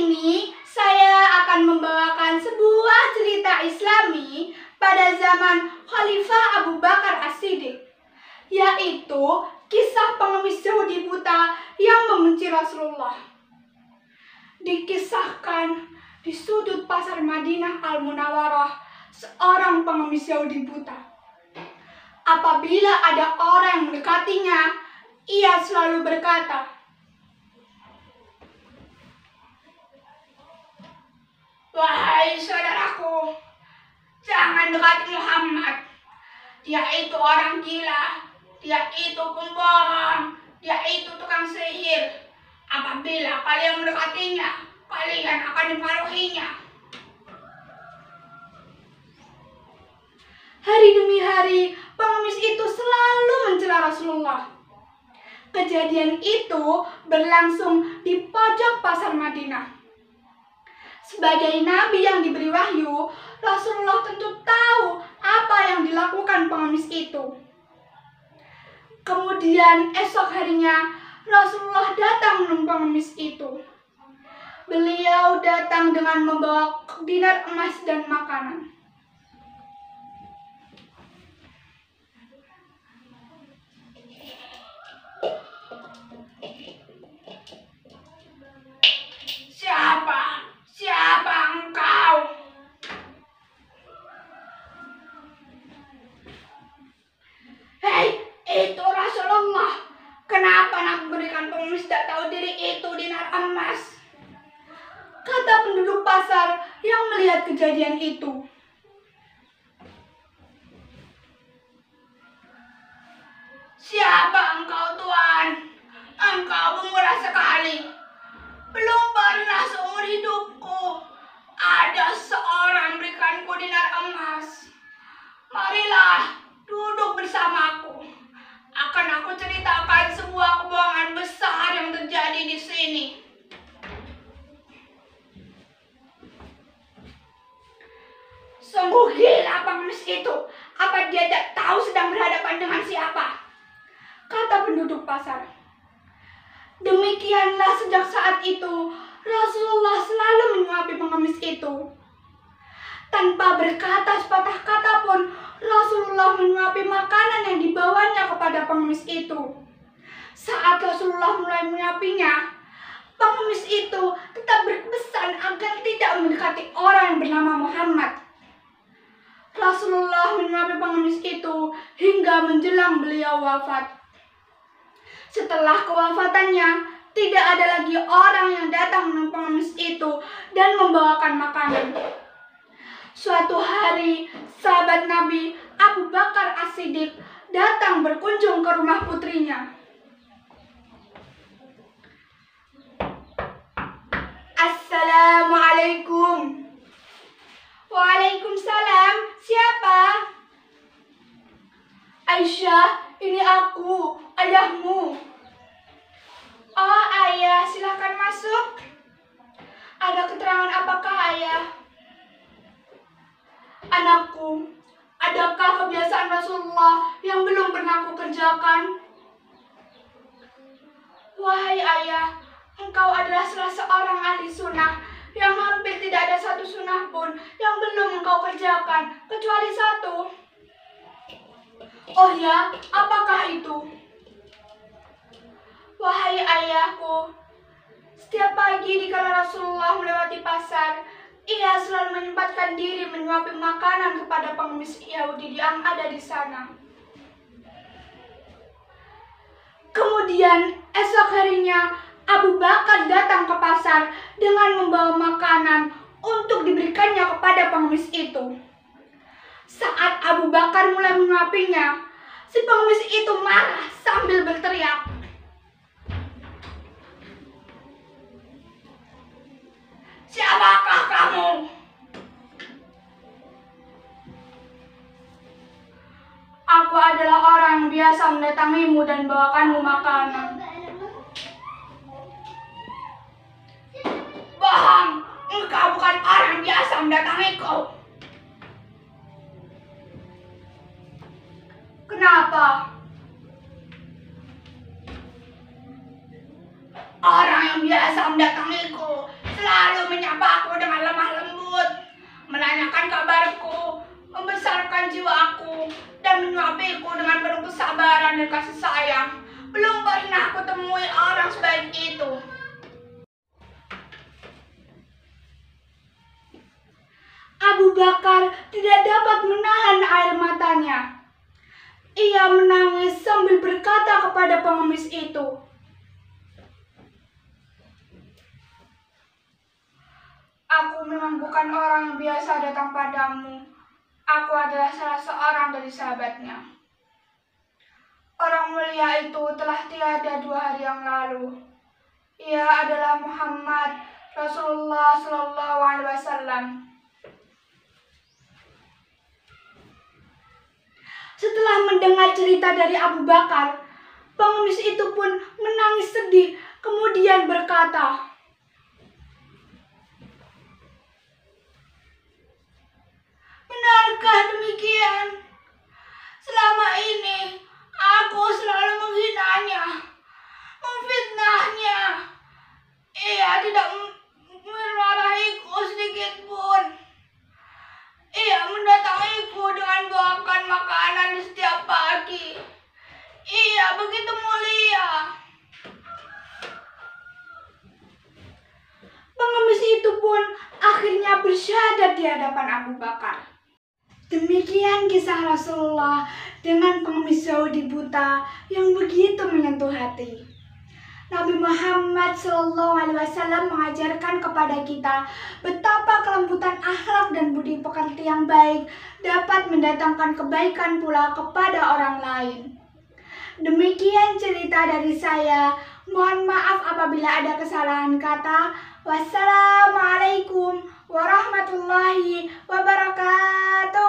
ini saya akan membawakan sebuah cerita Islami pada zaman Khalifah Abu Bakar As-Siddiq, yaitu kisah pengemis Yahudi buta yang membenci Rasulullah. Dikisahkan di sudut pasar Madinah Al-Munawwarah, seorang pengemis Yahudi buta. Apabila ada orang yang mendekatinya, ia selalu berkata, "Wahai saudaraku, jangan dekati Muhammad. Dia itu orang gila, dia itu pembohong, dia itu tukang sihir. Apabila kalian mendekatinya, kalian akan dipengaruhinya." Hari demi hari, pengemis itu selalu mencela Rasulullah. Kejadian itu berlangsung di pojok pasar Madinah. Sebagai nabi yang diberi wahyu, Rasulullah tentu tahu apa yang dilakukan pengemis itu. Kemudian esok harinya, Rasulullah datang menemui pengemis itu. Beliau datang dengan membawa dinar emas dan makanan. Siapa engkau? Hei, itu Rasulullah. Kenapa nak berikan pengemis tak tahu diri itu dinar emas? Kata penduduk pasar yang melihat kejadian itu. Siapa engkau, Tuan? Engkau pemurah sekali. Belum pernah seumur hidupku ada seorang berikanku dinar emas. Marilah duduk bersamaku. Akan aku ceritakan sebuah kebohongan besar yang terjadi di sini. Sungguh gila pengemis itu. Apa dia tidak tahu sedang berhadapan dengan siapa? Kata penduduk pasar. Demikianlah sejak saat itu, Rasulullah selalu menyuapi pengemis itu. Tanpa berkata sepatah kata pun, Rasulullah menyuapi makanan yang dibawanya kepada pengemis itu. Saat Rasulullah mulai menyuapinya, pengemis itu tetap berpesan agar tidak mendekati orang yang bernama Muhammad. Rasulullah menyuapi pengemis itu hingga menjelang beliau wafat. Setelah kewafatannya, tidak ada lagi orang yang datang menemui pengemis itu dan membawakan makanan. Suatu hari, sahabat Nabi Abu Bakar As-Siddiq datang berkunjung ke rumah putrinya. "Assalamualaikum." "Waalaikumsalam. Siapa?" "Aisyah, ini aku, ayahmu." "Oh ayah, silakan masuk. Ada keterangan apakah ayah?" "Anakku, adakah kebiasaan Rasulullah yang belum pernah aku kerjakan?" "Wahai ayah, engkau adalah salah seorang ahli sunnah yang hampir tidak ada satu sunnah pun yang belum engkau kerjakan, kecuali satu." "Oh ya, apakah itu?" "Wahai ayahku, setiap pagi dikala Rasulullah melewati pasar, ia selalu menyempatkan diri menyuapi makanan kepada pengemis Yahudi yang ada di sana. Kemudian esok harinya Abu Bakar datang ke pasar dengan membawa makanan untuk diberikannya kepada pengemis itu. Saat Abu Bakar mulai menyuapinya, si pengemis itu marah sambil berteriak, "Siapakah kamu?" "Aku adalah orang yang biasa mendatangimu dan bawakanmu makanan." "Bohong, engkau bukan orang yang biasa mendatangiku." "Kenapa?" "Orang yang biasa mendatangiku selalu dan kasih sayang. Belum pernah aku temui orang sebaik itu. Abu Bakar tidak dapat menahan air matanya. Ia menangis sambil berkata kepada pengemis itu, "Aku memang bukan orang yang biasa datang padamu. Aku adalah salah seorang dari sahabatnya. Orang mulia itu telah tiada 2 hari yang lalu. Ia adalah Muhammad Rasulullah Shallallahu Alaihi Wasallam." Setelah mendengar cerita dari Abu Bakar, pengemis itu pun menangis sedih, kemudian berkata, "Benarkah demikian? Selama ini aku selalu menghinanya, memfitnahnya. Ia tidak memarahiku sedikit pun. Ia mendatangiku dengan bawakan makanan di setiap pagi. Ia begitu mulia." Pengemis itu pun akhirnya bersyahadat di hadapan Abu Bakar. Demikian kisah Rasulullah dengan pengemis Yahudi buta yang begitu menyentuh hati. Nabi Muhammad SAW mengajarkan kepada kita betapa kelembutan akhlak dan budi pekerti yang baik dapat mendatangkan kebaikan pula kepada orang lain. Demikian cerita dari saya. Mohon maaf apabila ada kesalahan kata. Wassalamualaikum warahmatullahi wabarakatuh.